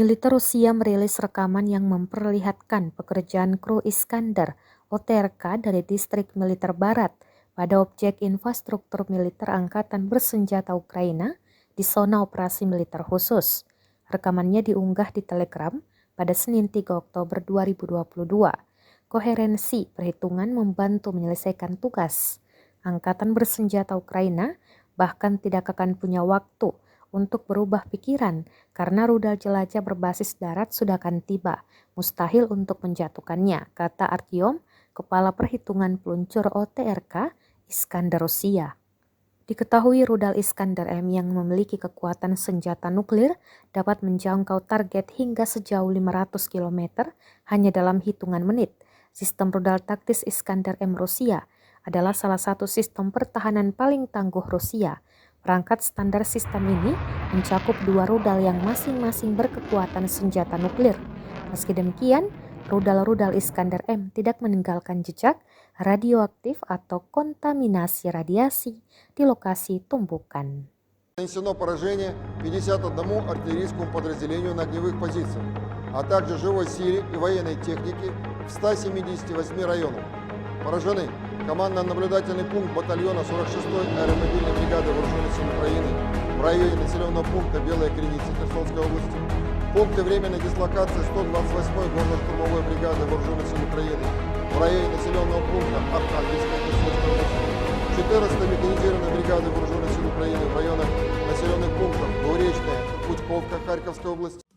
Militer Rusia merilis rekaman yang memperlihatkan pekerjaan kru Iskander OTRK dari distrik militer barat pada objek infrastruktur militer Angkatan Bersenjata Ukraina di zona operasi militer khusus. Rekamannya diunggah di Telegram pada Senin 3 Oktober 2022. Koherensi perhitungan membantu menyelesaikan tugas. Angkatan Bersenjata Ukraina bahkan tidak akan punya waktu untuk berubah pikiran karena rudal jelajah berbasis darat sudah akan tiba. Mustahil untuk menjatuhkannya, kata Artyom, kepala perhitungan peluncur OTRK Iskander Rusia. Diketahui rudal Iskander M yang memiliki kekuatan senjata nuklir dapat menjangkau target hingga sejauh 500 km hanya dalam hitungan menit. Sistem rudal taktis Iskander M Rusia adalah salah satu sistem pertahanan paling tangguh Rusia. Perangkat standar sistem ini mencakup dua rudal yang masing-masing berkekuatan senjata nuklir. Meski demikian, rudal-rudal Iskander M tidak meninggalkan jejak radioaktif atau kontaminasi radiasi di lokasi tumpukan. Нанесено поражение 51 артиллерийскому подразделению на огневых позициях, а также живой силе и военной технике в 178 районах. Поражены командно-наблюдательный пункт батальона 46-й аэромобильной бригады Вооруженных сил Украины в районе населенного пункта Белая Креница Херсонской области, пункты временной дислокации 128-й горно-штурмовой бригады Вооруженных сил Украины в районе населенного пункта Архангельская Херсонской области, 14-й механизированной бригады Вооруженных сил Украины в районах населенных пунктов Двуречная, Путьковка Харьковской области.